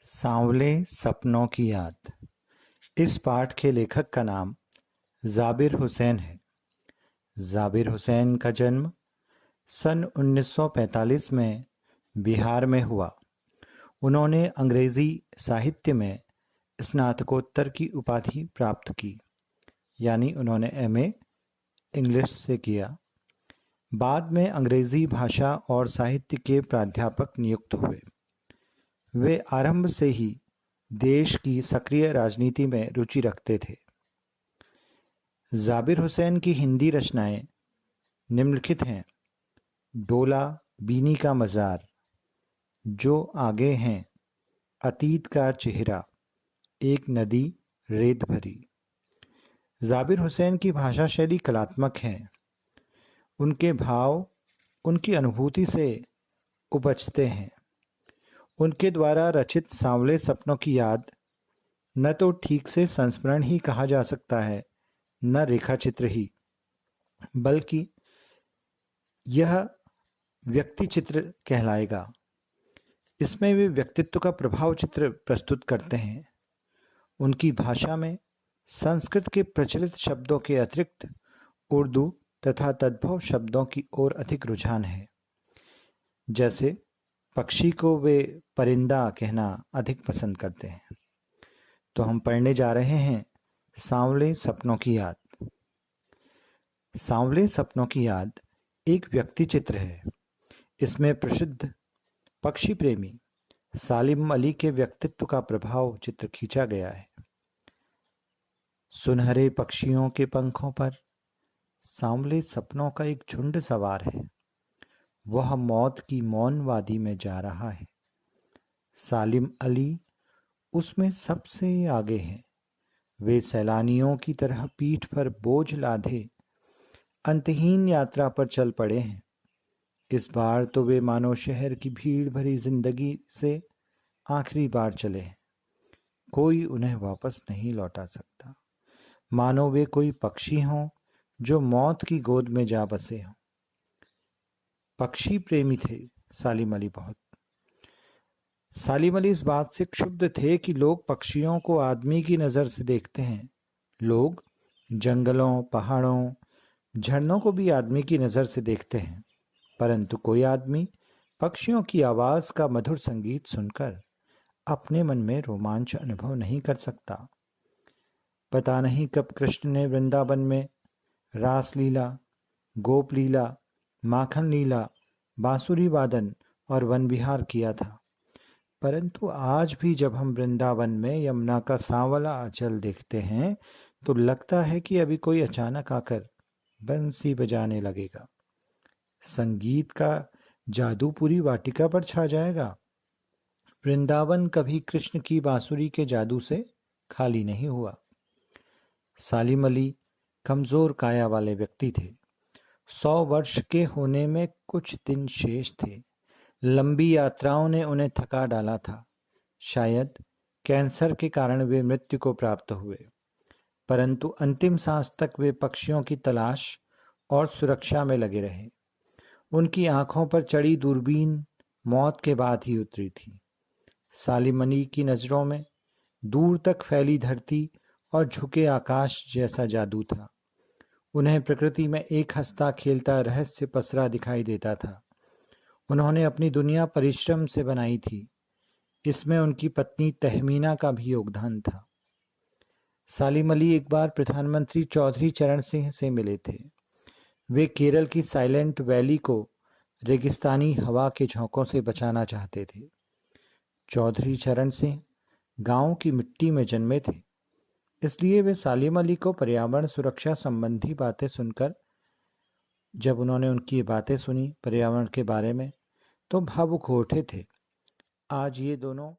सांवले सपनों की याद। इस पाठ के लेखक का नाम ज़ाबिर हुसैन है। ज़ाबिर हुसैन का जन्म सन 1945 में बिहार में हुआ। उन्होंने अंग्रेज़ी साहित्य में स्नातकोत्तर की उपाधि प्राप्त की, यानी उन्होंने एमए इंग्लिश से किया। बाद में अंग्रेज़ी भाषा और साहित्य के प्राध्यापक नियुक्त हुए। वे आरंभ से ही देश की सक्रिय राजनीति में रुचि रखते थे। ज़ाबिर हुसैन की हिंदी रचनाएं निम्नलिखित हैं: डोला बीनी का मज़ार, जो आगे हैं, अतीत का चेहरा, एक नदी रेत भरी। ज़ाबिर हुसैन की भाषा शैली कलात्मक है। उनके भाव उनकी अनुभूति से उपजते हैं। उनके द्वारा रचित सांवले सपनों की याद न तो ठीक से संस्मरण ही कहा जा सकता है, न रेखाचित्र ही, बल्कि यह व्यक्ति चित्र कहलाएगा। इसमें वे व्यक्तित्व का प्रभाव चित्र प्रस्तुत करते हैं। उनकी भाषा में संस्कृत के प्रचलित शब्दों के अतिरिक्त उर्दू तथा तद्भव शब्दों की ओर अधिक रुझान है। जैसे पक्षी को वे परिंदा कहना अधिक पसंद करते हैं। तो हम पढ़ने जा रहे हैं सांवले सपनों की याद। सांवले सपनों की याद एक व्यक्ति चित्र है। इसमें प्रसिद्ध पक्षी प्रेमी सालिम अली के व्यक्तित्व का प्रभाव चित्र खींचा गया है। सुनहरे पक्षियों के पंखों पर सांवले सपनों का एक झुंड सवार है। वह मौत की मौन वादी में जा रहा है। सालिम अली उसमें सबसे आगे हैं। वे सैलानियों की तरह पीठ पर बोझ लादे अंतहीन यात्रा पर चल पड़े हैं। इस बार तो वे मानो शहर की भीड़ भरी जिंदगी से आखिरी बार चले हैं। कोई उन्हें वापस नहीं लौटा सकता। मानो वे कोई पक्षी हों जो मौत की गोद में जा बसे हों। पक्षी प्रेमी थे सालिम अली बहुत। सालिम अली इस बात से क्षुब्ध थे कि लोग पक्षियों को आदमी की नज़र से देखते हैं। लोग जंगलों, पहाड़ों, झरनों को भी आदमी की नज़र से देखते हैं, परंतु कोई आदमी पक्षियों की आवाज़ का मधुर संगीत सुनकर अपने मन में रोमांच अनुभव नहीं कर सकता। पता नहीं कब कृष्ण ने वृंदावन में रासलीला, गोप लीला, माखन लीला, बांसुरी वादन और वन विहार किया था, परंतु आज भी जब हम वृंदावन में यमुना का सांवला आंचल देखते हैं तो लगता है कि अभी कोई अचानक आकर बंसी बजाने लगेगा। संगीत का जादू पूरी वाटिका पर छा जाएगा। वृंदावन कभी कृष्ण की बांसुरी के जादू से खाली नहीं हुआ। सालिम अली कमजोर काया वाले व्यक्ति थे। 100 वर्ष के होने में कुछ दिन शेष थे। लंबी यात्राओं ने उन्हें थका डाला था। शायद कैंसर के कारण वे मृत्यु को प्राप्त हुए, परंतु अंतिम सांस तक वे पक्षियों की तलाश और सुरक्षा में लगे रहे। उनकी आंखों पर चढ़ी दूरबीन मौत के बाद ही उतरी थी। सालिम अली की नज़रों में दूर तक फैली धरती और झुके आकाश जैसा जादू था। उन्हें प्रकृति में एक हंसता खेलता रहस्य पसरा दिखाई देता था। उन्होंने अपनी दुनिया परिश्रम से बनाई थी। इसमें उनकी पत्नी तहमीना का भी योगदान था। सालिम अली एक बार प्रधानमंत्री चौधरी चरण सिंह से मिले थे। वे केरल की साइलेंट वैली को रेगिस्तानी हवा के झोंकों से बचाना चाहते थे। चौधरी चरण सिंह गांव की मिट्टी में जन्मे थे, इसलिए वे सालिम अली को पर्यावरण सुरक्षा संबंधी बातें सुनकर, जब उन्होंने उनकी बातें सुनी पर्यावरण के बारे में, तो भावुक हो उठे थे। आज ये दोनों